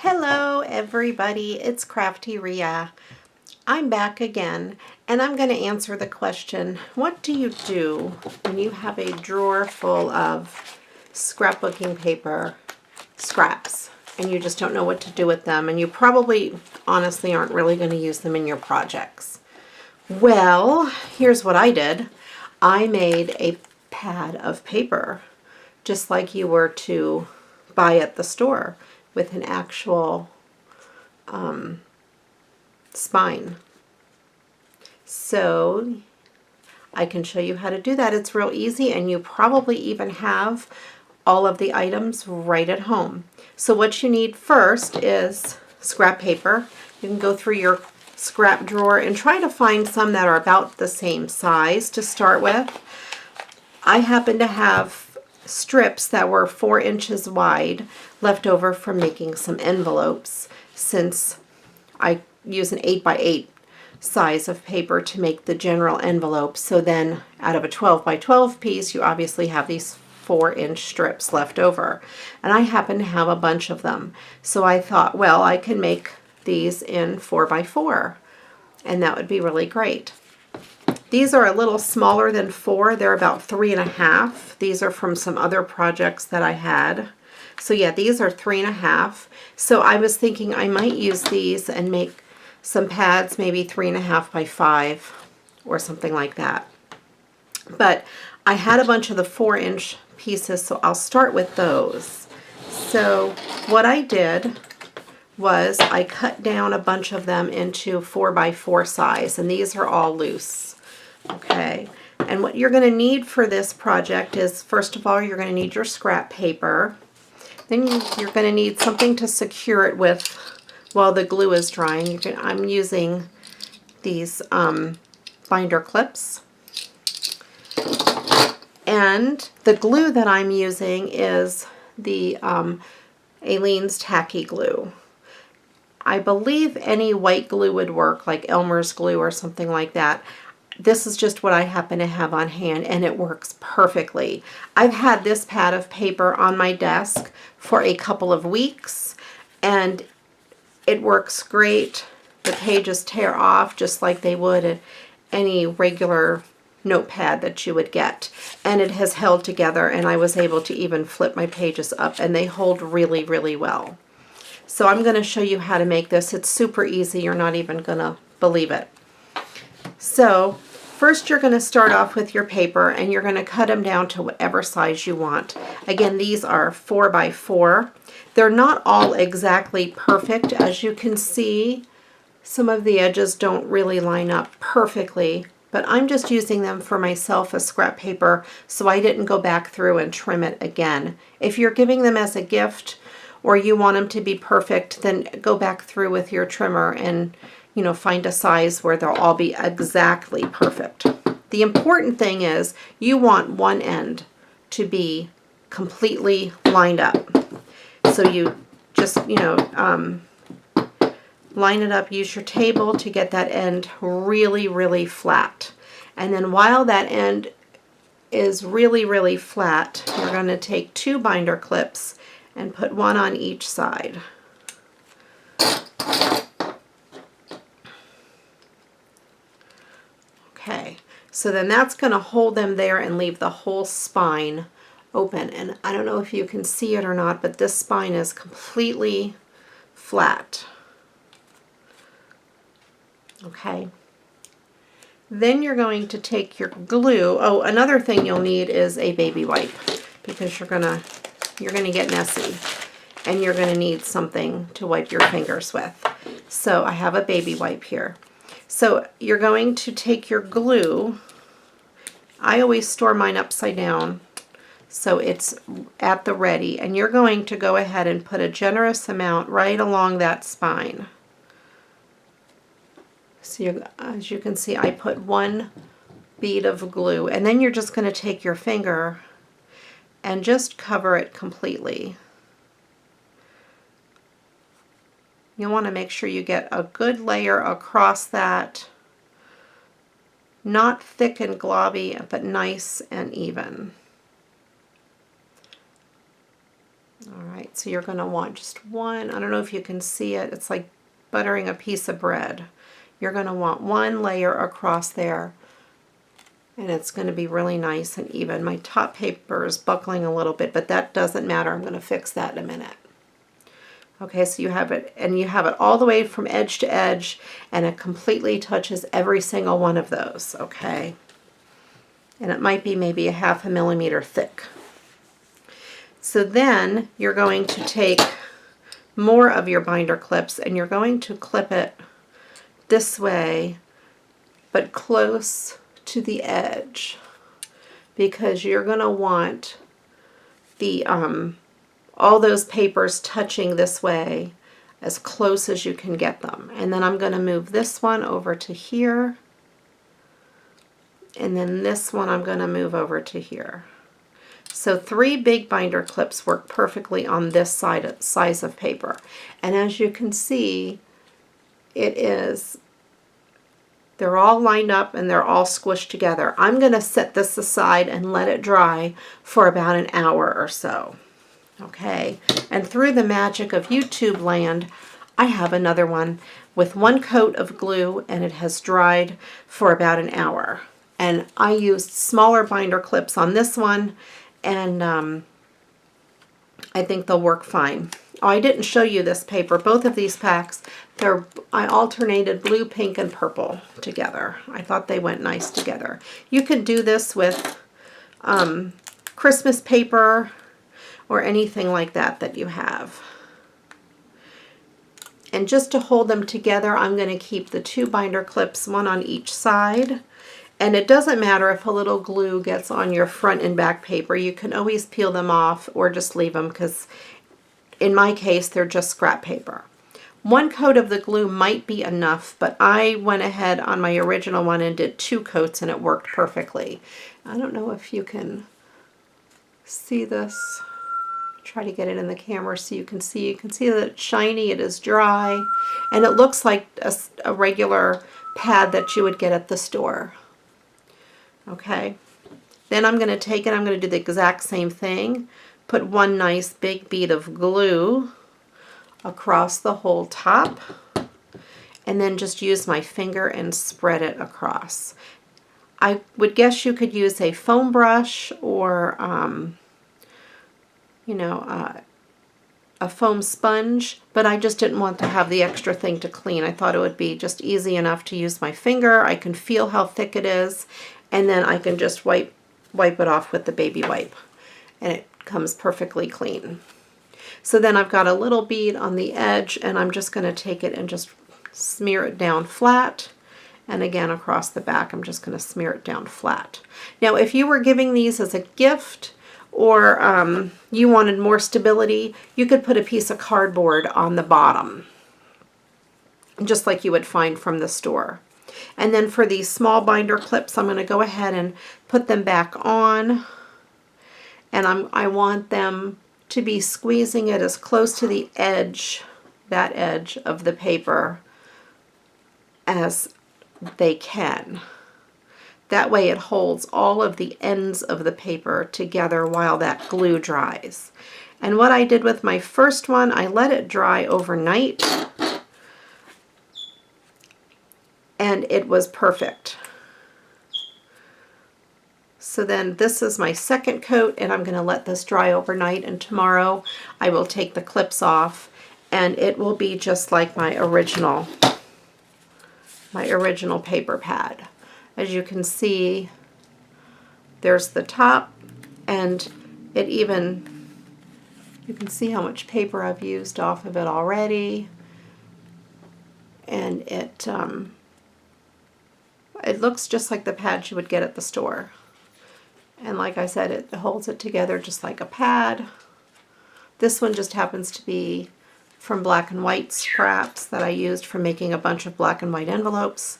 Hello everybody, it's CraftyRia. I'm back again and I'm going to answer the question, what do you do when you have a drawer full of scrapbooking paper scraps and you just don't know what to do with them and you probably honestly aren't really going to use them in your projects? Well, here's what I did. I made a pad of paper just like you were to buy at the store, with an actual spine. So I can show you how to do that. It's real easy, and you probably even have all of the items right at home. So what you need first is scrap paper. You can go through your scrap drawer and try to find some that are about the same size to start with. I happen to have strips that were 4 inches wide left over from making some envelopes, since I use an 8x8 size of paper to make the general envelope. So then out of a 12x12 piece, you obviously have these 4-inch strips left over. And I happen to have a bunch of them. So I thought, well, I can make these in 4x4, and that would be really great. These are a little smaller than 4. They're about 3.5. These are from some other projects that I had. So yeah, these are 3.5. So I was thinking I might use these and make some pads, maybe 3.5x5 or something like that. But I had a bunch of the 4-inch pieces, so I'll start with those. So what I did was I cut down a bunch of them into 4x4 size, and these are all loose. Okay, and what you're going to need for this project is, first of all, you're going to need your scrap paper. Then you're going to need something to secure it with while the glue is drying. I'm using these binder clips. And the glue that I'm using is the Aleene's Tacky Glue. I believe any white glue would work, like Elmer's glue or something like that. This is just what I happen to have on hand, and it works perfectly. I've had this pad of paper on my desk for a couple of weeks, and it works great. The pages tear off just like they would at any regular notepad that you would get. And it has held together, and I was able to even flip my pages up, and they hold really, really well. So I'm going to show you how to make this. It's super easy. You're not even going to believe it. So first you're going to start off with your paper, and you're going to cut them down to whatever size you want. Again, these are 4x4. They're not all exactly perfect. As you can see, some of the edges don't really line up perfectly, but I'm just using them for myself as scrap paper, so I didn't go back through and trim it again. If you're giving them as a gift or you want them to be perfect, then go back through with your trimmer and find a size where they'll all be exactly perfect. The important thing is you want one end to be completely lined up. So you just, line it up, use your table to get that end really, really flat. And then while that end is really, really flat, you're going to take 2 binder clips and put one on each side. Okay, so then that's going to hold them there and leave the whole spine open. And I don't know if you can see it or not, but this spine is completely flat. Okay. Then you're going to take your glue. Oh, another thing you'll need is a baby wipe, because you're gonna get messy, and you're gonna need something to wipe your fingers with. So I have a baby wipe here. So you're going to take your glue. I always store mine upside down, so it's at the ready, and you're going to go ahead and put a generous amount right along that spine. So as you can see, I put 1 bead of glue, and then you're just going to take your finger and just cover it completely. You want to make sure you get a good layer across that, not thick and globby, but nice and even. All right, so you're going to want just one. I don't know if you can see it. It's like buttering a piece of bread. You're going to want one layer across there, and it's going to be really nice and even. My top paper is buckling a little bit, but that doesn't matter. I'm going to fix that in a minute. Okay, so you have it, and you have it all the way from edge to edge, and it completely touches every single one of those, okay? And it might be maybe a 1/2 millimeter thick. So then you're going to take more of your binder clips and you're going to clip it this way, but close to the edge, because you're going to want the all those papers touching this way as close as you can get them. And then I'm going to move this one over to here, and then this one I'm going to move over to here. So 3 big binder clips work perfectly on this size of paper. And as you can see, they're all lined up and they're all squished together. I'm going to set this aside and let it dry for about an hour or so. Okay, and through the magic of YouTube land, I have another one with 1 coat of glue, and it has dried for about an hour. And I used smaller binder clips on this one, and I think they'll work fine. Oh, I didn't show you this paper. Both of these packs, I alternated blue, pink, and purple together. I thought they went nice together. You could do this with Christmas paper or anything like that you have. And just to hold them together, I'm going to keep the 2 binder clips, one on each side. And it doesn't matter if a little glue gets on your front and back paper. You can always peel them off or just leave them, because in my case they're just scrap paper. 1 coat of the glue might be enough, but I went ahead on my original one and did 2 coats and it worked perfectly. I don't know if you can see this. Try to get it in the camera so you can see. You can see that it's shiny, it is dry, and it looks like a regular pad that you would get at the store. Okay, then I'm going to take it, I'm going to do the exact same thing. Put 1 nice big bead of glue across the whole top, and then just use my finger and spread it across. I would guess you could use a foam brush or a foam sponge, but I just didn't want to have the extra thing to clean. I thought it would be just easy enough to use my finger. I can feel how thick it is, and then I can just wipe it off with the baby wipe, and it comes perfectly clean. So then I've got a little bead on the edge, and I'm just going to take it and just smear it down flat. And again, across the back, I'm just going to smear it down flat. Now, if you were giving these as a gift, or you wanted more stability, you could put a piece of cardboard on the bottom, just like you would find from the store. And then for these small binder clips, I'm going to go ahead and put them back on, and I want them to be squeezing it as close to the edge, that edge of the paper, as they can. That way it holds all of the ends of the paper together while that glue dries. And what I did with my first one, I let it dry overnight, and it was perfect. So then this is my second coat, and I'm going to let this dry overnight, and tomorrow I will take the clips off, and it will be just like my original paper pad. As you can see, there's the top, and you can see how much paper I've used off of it already, and it looks just like the pads you would get at the store. And like I said, it holds it together just like a pad. This one just happens to be from black and white scraps that I used for making a bunch of black and white envelopes.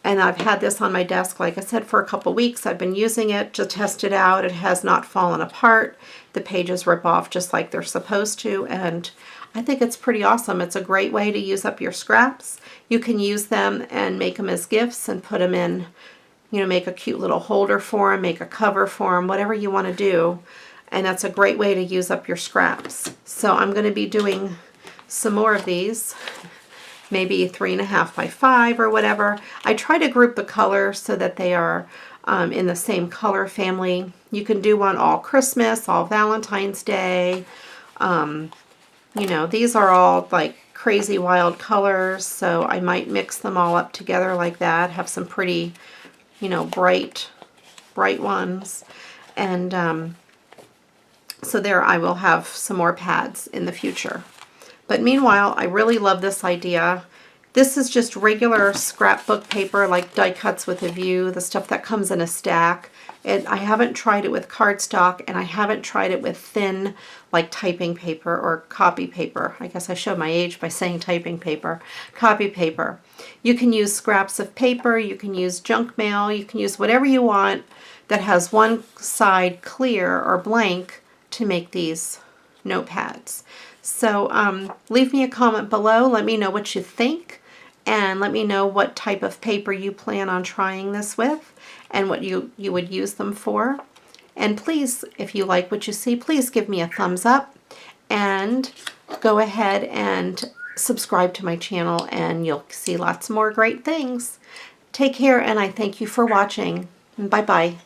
And I've had this on my desk, like I said, for a couple weeks. I've been using it to test it out. It has not fallen apart. The pages rip off just like they're supposed to, and I think it's pretty awesome. It's a great way to use up your scraps. You can use them and make them as gifts and put them in, make a cute little holder for them, make a cover for them, whatever you want to do. and that's a great way to use up your scraps. So I'm going to be doing some more of these, maybe 3.5 by 5 or whatever. I try to group the colors so that they are in the same color family. You can do one all Christmas, all Valentine's Day. You know, these are all like crazy wild colors, so I might mix them all up together like that, have some pretty, you know, bright ones. And so there, I will have some more pads in the future. But meanwhile, I really love this idea. This is just regular scrapbook paper, like die cuts with a view, the stuff that comes in a stack. I haven't tried it with cardstock, and I haven't tried it with thin, like typing paper or copy paper. I guess I showed my age by saying typing paper. Copy paper. You can use scraps of paper, you can use junk mail, you can use whatever you want that has one side clear or blank to make these notepads. So leave me a comment below. Let me know what you think, and let me know what type of paper you plan on trying this with and what you would use them for. And please, if you like what you see, please give me a thumbs up and go ahead and subscribe to my channel, and you'll see lots more great things. Take care, and I thank you for watching. Bye-bye.